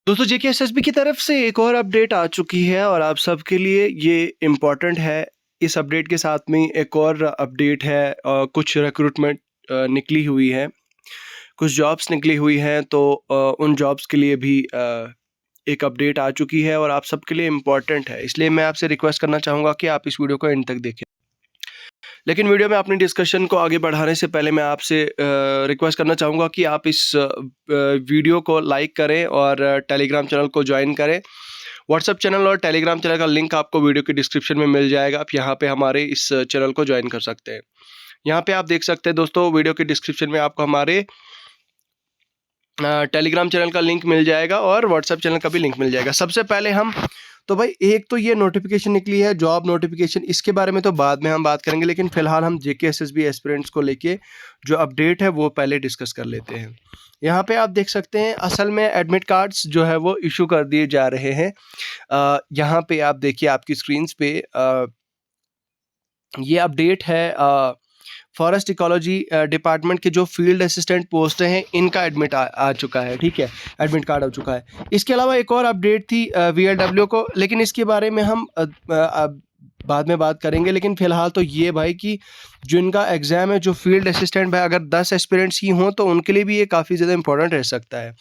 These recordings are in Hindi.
दोस्तों जेकेएसएसबी की तरफ से एक और अपडेट आ चुकी है और आप सबके लिए ये इम्पॉर्टेंट है। इस अपडेट के साथ में एक और अपडेट है, कुछ रिक्रूटमेंट निकली हुई है, कुछ जॉब्स निकली हुई हैं, तो उन जॉब्स के लिए भी एक अपडेट आ चुकी है और आप सबके लिए इम्पॉर्टेंट है। इसलिए मैं आपसे रिक्वेस्ट करना चाहूँगा कि आप इस वीडियो को एंड तक देखें। लेकिन वीडियो में अपनी डिस्कशन को आगे बढ़ाने से पहले मैं आपसे रिक्वेस्ट करना चाहूँगा कि आप इस वीडियो को लाइक करें और टेलीग्राम चैनल को ज्वाइन करें। व्हाट्सएप चैनल और टेलीग्राम चैनल का लिंक आपको वीडियो के डिस्क्रिप्शन में मिल जाएगा। आप यहाँ पे हमारे इस चैनल को ज्वाइन कर सकते हैं। यहाँ पे आप देख सकते हैं दोस्तों, वीडियो के डिस्क्रिप्शन में आपको हमारे टेलीग्राम चैनल का लिंक मिल जाएगा और व्हाट्सएप चैनल का भी लिंक मिल जाएगा। सबसे पहले हम तो भाई एक तो ये नोटिफिकेशन निकली है, जॉब नोटिफिकेशन, इसके बारे में तो बाद में हम बात करेंगे, लेकिन फिलहाल हम जेकेएसएसबी एस्पिरेंट्स को लेके जो अपडेट है वो पहले डिस्कस कर लेते हैं। यहाँ पे आप देख सकते हैं असल में एडमिट कार्ड्स जो है वो इशू कर दिए जा रहे हैं। यहाँ पे आप देखिए आपकी स्क्रीन्स पे ये अपडेट है। फॉरेस्ट इकोलॉजी डिपार्टमेंट के जो फील्ड असिस्टेंट पोस्ट हैं इनका एडमिट आ चुका है, ठीक है, एडमिट कार्ड आ चुका है। इसके अलावा एक और अपडेट थी वीएलडब्ल्यू को, लेकिन इसके बारे में हम बाद में बात करेंगे। लेकिन फिलहाल तो ये भाई कि जो इनका एग्ज़ाम है, जो फील्ड असिस्टेंट भाई, अगर 10 एस्पिरेंट्स ही हों तो उनके लिए भी ये काफ़ी ज़्यादा इंपॉर्टेंट रह सकता है।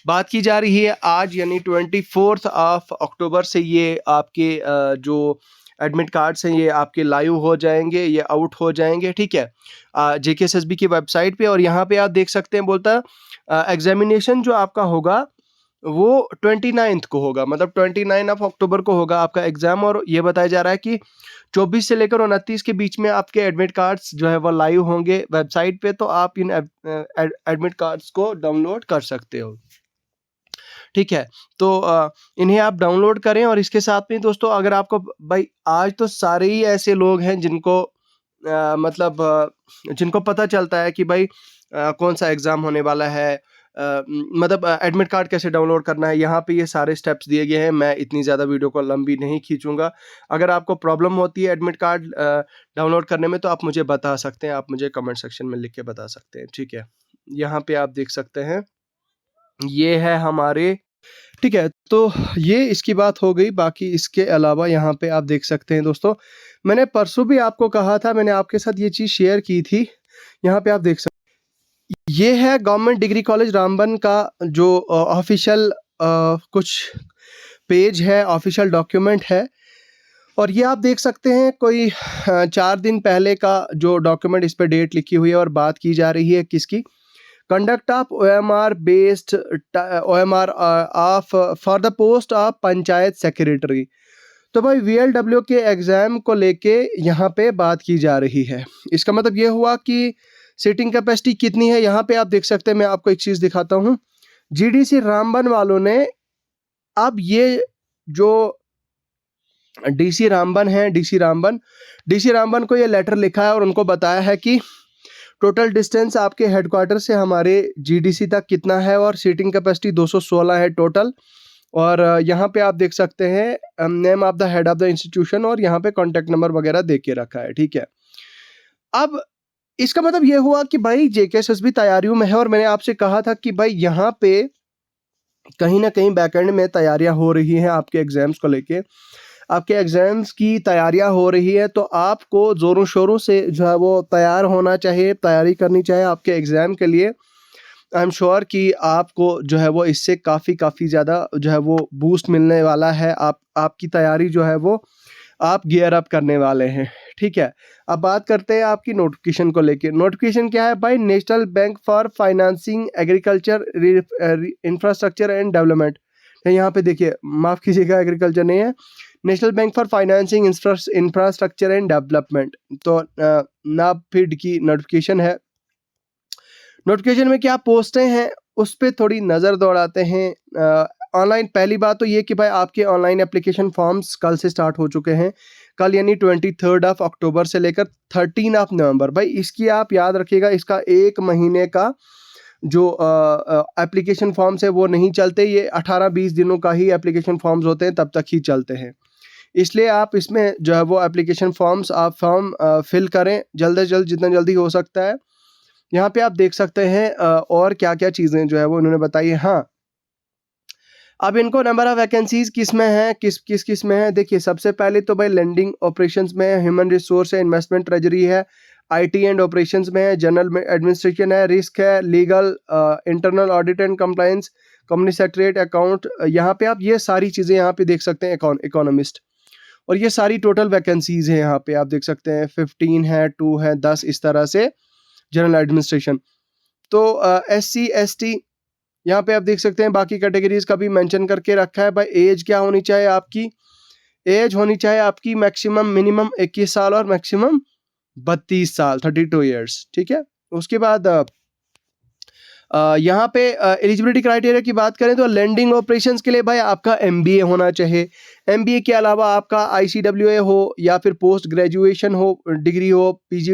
बात की जा रही है आज यानी 24 अक्टूबर से ये आपके जो एडमिट कार्ड्स हैं ये आपके लाइव हो जाएंगे, ये आउट हो जाएंगे, ठीक है, जेकेएसएसबी की वेबसाइट पे। और यहाँ पे आप देख सकते हैं बोलता एग्जामिनेशन जो आपका होगा वो 29 को होगा, मतलब 29 अक्टूबर को होगा आपका एग्जाम। और ये बताया जा रहा है कि 24 से लेकर 29 के बीच में आपके एडमिट कार्ड्स जो है वो लाइव होंगे वेबसाइट पे, तो आप इन एडमिट कार्ड्स को डाउनलोड कर सकते हो, ठीक है। तो इन्हें आप डाउनलोड करें। और इसके साथ में दोस्तों, अगर आपको भाई आज तो सारे ही ऐसे लोग हैं जिनको मतलब जिनको पता चलता है कि भाई कौन सा एग्ज़ाम होने वाला है, मतलब एडमिट कार्ड कैसे डाउनलोड करना है, यहाँ पे ये सारे स्टेप्स दिए गए हैं। मैं इतनी ज़्यादा वीडियो को लंबी नहीं खींचूंगा। अगर आपको प्रॉब्लम होती है एडमिट कार्ड डाउनलोड करने में तो आप मुझे बता सकते हैं, आप मुझे कमेंट सेक्शन में लिख के बता सकते हैं, ठीक है। यहाँ पे आप देख सकते हैं ये है हमारे, ठीक है। तो ये इसकी बात हो गई। बाकी इसके अलावा यहाँ पे आप देख सकते हैं दोस्तों, मैंने परसों भी आपको कहा था, मैंने आपके साथ ये चीज़ शेयर की थी। यहाँ पे आप देख सकते हैं ये है गवर्नमेंट डिग्री कॉलेज रामबन का जो ऑफिशियल कुछ पेज है, ऑफिशियल डॉक्यूमेंट है। और ये आप देख सकते हैं कोई 4 दिन पहले का जो डॉक्यूमेंट, इस पे डेट लिखी हुई है और बात की जा रही है किसकी, conduct of OMR based OMR of for the post of panchayat secretary. तो भाई VLW के एग्ज़ाम को लेके यहाँ पे बात की जा रही है। इसका मतलब ये हुआ कि सीटिंग कैपेसिटी कितनी है। यहाँ पे आप देख सकते हैं, मैं आपको एक चीज़ दिखाता हूँ। GDC रामबन वालों ने अब ये जो डीसी रामबन को ये लेटर लिखा है और उनको बताया है कि टोटल डिस्टेंस आपके हेडक्वार्टर से हमारे जीडीसी तक कितना है और सीटिंग कैपेसिटी 216 है टोटल। और यहाँ पे आप देख सकते हैं name of the head of the institution और यहाँ पे कॉन्टैक्ट नंबर वगैरह दे के रखा है, ठीक है। अब इसका मतलब ये हुआ कि भाई जेकेएसएसबी तैयारियों में है और मैंने आपसे कहा था कि भाई यहाँ पे कहीं ना कहीं बैकएंड में तैयारियां हो रही हैं आपके एग्जाम्स को लेके, आपके एग्जाम्स की तैयारियां हो रही है, तो आपको ज़ोरों शोरों से जो है वो तैयार होना चाहिए, तैयारी करनी चाहिए आपके एग्ज़ाम के लिए। आई एम श्योर कि आपको जो है वो इससे काफ़ी ज़्यादा जो है वो बूस्ट मिलने वाला है। आपकी तैयारी जो है वो आप गियर अप करने वाले हैं, ठीक है। अब बात करते हैं आपकी नोटिफिकेशन को लेके। नोटिफिकेशन क्या है भाई, national bank for financing agriculture infrastructure and development. यहाँ पे देखिए, माफ़ कीजिएगा, एग्रीकल्चर नहीं है, national bank for financing infrastructure and development. तो नाफिड की नोटिफिकेशन है। नोटिफिकेशन में क्या पोस्टें हैं उस पर थोड़ी नज़र दौड़ाते हैं। ऑनलाइन, पहली बात तो ये कि भाई आपके ऑनलाइन एप्लीकेशन फॉर्म्स कल से स्टार्ट हो चुके हैं। कल यानी 23 अक्टूबर से लेकर 13 नवंबर। भाई इसकी आप याद रखिएगा, इसका 1 महीने का जो एप्लीकेशन फॉर्म्स है वो नहीं चलते, ये 18-20 दिनों का ही एप्लीकेशन फॉर्म्स होते हैं, तब तक ही चलते हैं। इसलिए आप इसमें जो है वो एप्लीकेशन फॉर्म्स आप फॉर्म फिल करें जल्द से जल्द, जितना जल्दी हो सकता है। यहाँ पे आप देख सकते हैं और क्या क्या चीज़ें जो है वो इन्होंने बताई है। हाँ, अब इनको नंबर ऑफ वैकेंसीज किस में है, किस में है, देखिए सबसे पहले तो भाई लेंडिंग ऑपरेशंस में है, ह्यूमन रिसोर्स है, इन्वेस्टमेंट ट्रेजरी है, आईटी एंड ऑपरेशंस में है, जनरल एडमिनिस्ट्रेशन है, रिस्क है, legal, internal audit and compliance, company secretariat, account, यहाँ पे आप ये सारी चीज़ें यहाँ पे देख सकते हैं, इकोनॉमिस्ट। और ये सारी टोटल वैकेंसीज हैं यहाँ पे आप देख सकते हैं, 15 है, 2 है, 10 इस तरह से जनरल एडमिनिस्ट्रेशन। तो SC ST यहाँ पे आप देख सकते हैं, बाकी कैटेगरीज का भी मेंशन करके रखा है भाई। एज क्या होनी चाहिए आपकी, एज होनी चाहिए आपकी मैक्सिमम मिनिमम 21 साल और मैक्सिमम 32 साल, 32 ईयर्स, ठीक है। उसके बाद यहाँ पे एलिजिबिलिटी क्राइटेरिया की बात करें तो लेंडिंग ऑपरेशंस के लिए भाई आपका MBA होना चाहिए। MBA के अलावा आपका ICWA हो या फिर पोस्ट ग्रेजुएशन हो, डिग्री हो, PG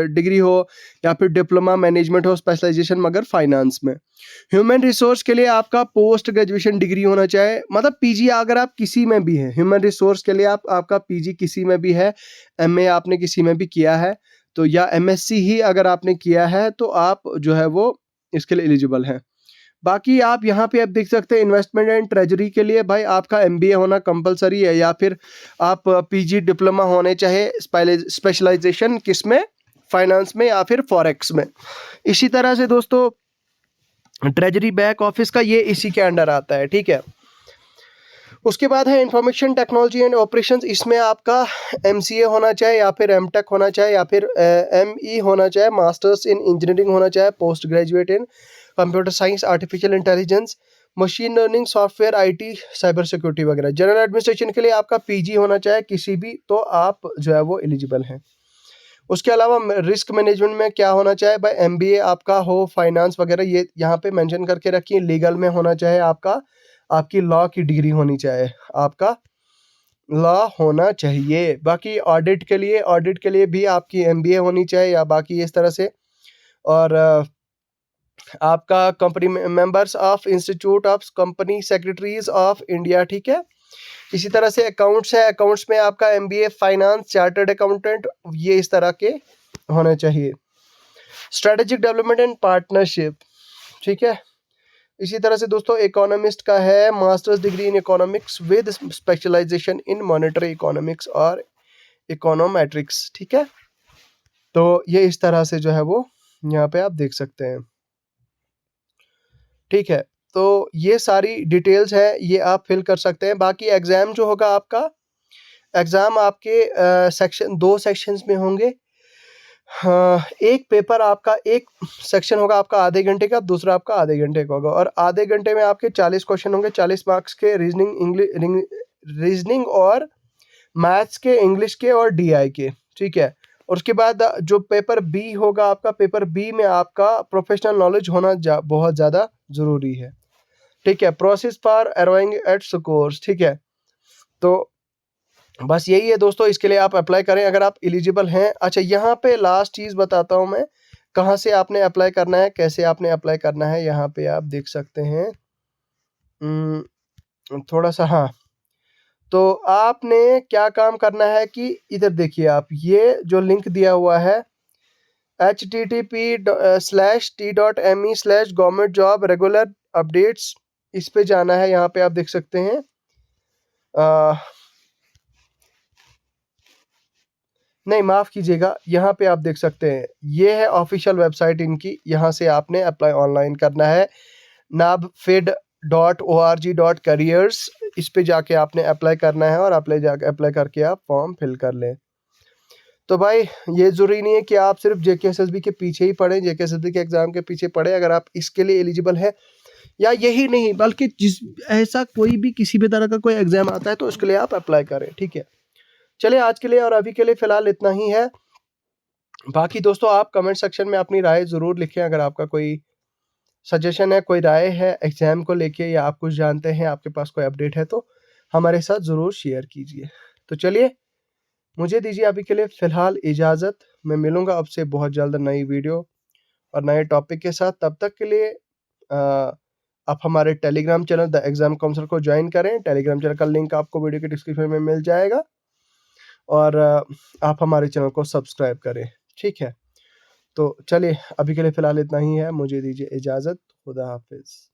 डिग्री हो या फिर डिप्लोमा मैनेजमेंट हो, स्पेशलाइजेशन मगर फाइनेंस में। ह्यूमन रिसोर्स के लिए आपका पोस्ट ग्रेजुएशन डिग्री होना चाहिए, मतलब PG अगर आप किसी में भी हैं, ह्यूमन रिसोर्स के लिए आपका PG किसी में भी है, MA आपने किसी में भी किया है तो, या MSc ही अगर आपने किया है तो आप जो है वो इसके लिए एलिजिबल हैं। बाकी आप यहाँ पे आप देख सकते हैं इन्वेस्टमेंट एंड ट्रेजरी के लिए भाई आपका MBA होना कंपलसरी है, या फिर आप PG डिप्लोमा होने चाहे, स्पेशलाइजेशन किस में, फाइनेंस में या फिर फॉरेक्स में। इसी तरह से दोस्तों ट्रेजरी बैक ऑफिस का ये इसी के अंडर आता है, ठीक है। उसके बाद है इंफॉर्मेशन टेक्नोलॉजी एंड ऑपरेशंस, इसमें आपका MCA होना चाहिए या फिर MTech होना चाहिए या फिर ME होना चाहिए, मास्टर्स इन इंजीनियरिंग होना चाहिए, post graduate in computer science, artificial intelligence, machine learning, software, IT, cyber security वगैरह। जनरल एडमिनिस्ट्रेशन के लिए आपका PG होना चाहिए किसी भी, तो आप जो है वो एलिजिबल हैं। उसके अलावा रिस्क मैनेजमेंट में क्या होना चाहिए भाई, MBA आपका हो, फाइनेंस वगैरह ये यहाँ पे मेंशन करके रखिए। लीगल में होना चाहिए आपका, आपकी लॉ की डिग्री होनी चाहिए, आपका लॉ होना चाहिए। बाकी ऑडिट के लिए भी आपकी MBA होनी चाहिए या बाकी इस तरह से। और आपका company members of institute of company secretaries of India, ठीक है। इसी तरह से अकाउंट्स है, अकाउंट्स में आपका MBA, फाइनेंस, चार्टर्ड अकाउंटेंट, ये इस तरह के होने चाहिए। स्ट्रेटेजिक डेवलपमेंट एंड पार्टनरशिप, ठीक है। इसी तरह से दोस्तों इकोनॉमिस्ट का है masters degree in economics with specialisation in monetary economics और इकोनोमेट्रिक्स, ठीक है। तो ये इस तरह से जो है वो यहाँ पे आप देख सकते हैं, ठीक है। तो ये सारी डिटेल्स है, ये आप फिल कर सकते हैं। बाकी एग्ज़ाम जो होगा आपका, एग्ज़ाम आपके सेक्शन 2 सेक्शंस में होंगे। हाँ, एक पेपर आपका, एक सेक्शन होगा आपका आधे घंटे का, दूसरा आपका आधे घंटे का होगा। और आधे घंटे में आपके 40 क्वेश्चन होंगे, 40 मार्क्स के, रीजनिंग और मैथ्स के, इंग्लिश के और DI के, ठीक है। और उसके बाद जो पेपर B होगा आपका, पेपर B में आपका प्रोफेशनल नॉलेज होना बहुत ज़्यादा ज़रूरी है, ठीक है। Process for arriving at scores, ठीक है। तो बस यही है दोस्तों, इसके लिए आप अप्लाई करें अगर आप एलिजिबल हैं। अच्छा, यहाँ पे लास्ट चीज़ बताता हूँ मैं, कहाँ से आपने अप्लाई करना है, कैसे आपने अप्लाई करना है, यहाँ पे आप देख सकते हैं। थोड़ा सा, हाँ, तो आपने क्या काम करना है कि इधर देखिए आप, ये जो लिंक दिया हुआ है http:/t.me/government-job regular updates, इस पे जाना है। यहाँ पे आप देख सकते हैं, नहीं माफ़ कीजिएगा, यहाँ पे आप देख सकते हैं, ये है ऑफिशियल वेबसाइट इनकी, यहाँ से आपने अप्लाई ऑनलाइन करना है, nabfid.org.careers, इस पे जाके आपने अप्लाई करना है और अप्लाई करके आप फॉर्म फिल कर लें। तो भाई ये ज़रूरी नहीं है कि आप सिर्फ JKSSB के पीछे ही पढ़ें, JKSSB के एग्ज़ाम के पीछे पढ़ें अगर आप इसके लिए एलिजिबल है, या यही नहीं बल्कि जिस ऐसा कोई भी किसी भी तरह का कोई एग्ज़ाम आता है तो उसके लिए आप अप्लाई करें, ठीक है। चलिए आज के लिए और अभी के लिए फ़िलहाल इतना ही है। बाकी दोस्तों आप कमेंट सेक्शन में अपनी राय ज़रूर लिखें, अगर आपका कोई सजेशन है, कोई राय है एग्ज़ाम को लेके, या आप कुछ जानते हैं, आपके पास कोई अपडेट है तो हमारे साथ ज़रूर शेयर कीजिए। तो चलिए मुझे दीजिए अभी के लिए फ़िलहाल इजाज़त। मैं मिलूँगा आपसे बहुत जल्द नई वीडियो और नए टॉपिक के साथ। तब तक के लिए आप हमारे Telegram channel the exam counsellor को ज्वाइन करें। टेलीग्राम चैनल का लिंक आपको वीडियो के डिस्क्रिप्शन में मिल जाएगा, और आप हमारे चैनल को सब्सक्राइब करें, ठीक है। तो चलिए अभी के लिए फ़िलहाल इतना ही है, मुझे दीजिए इजाज़त। खुदा हाफ़िज़।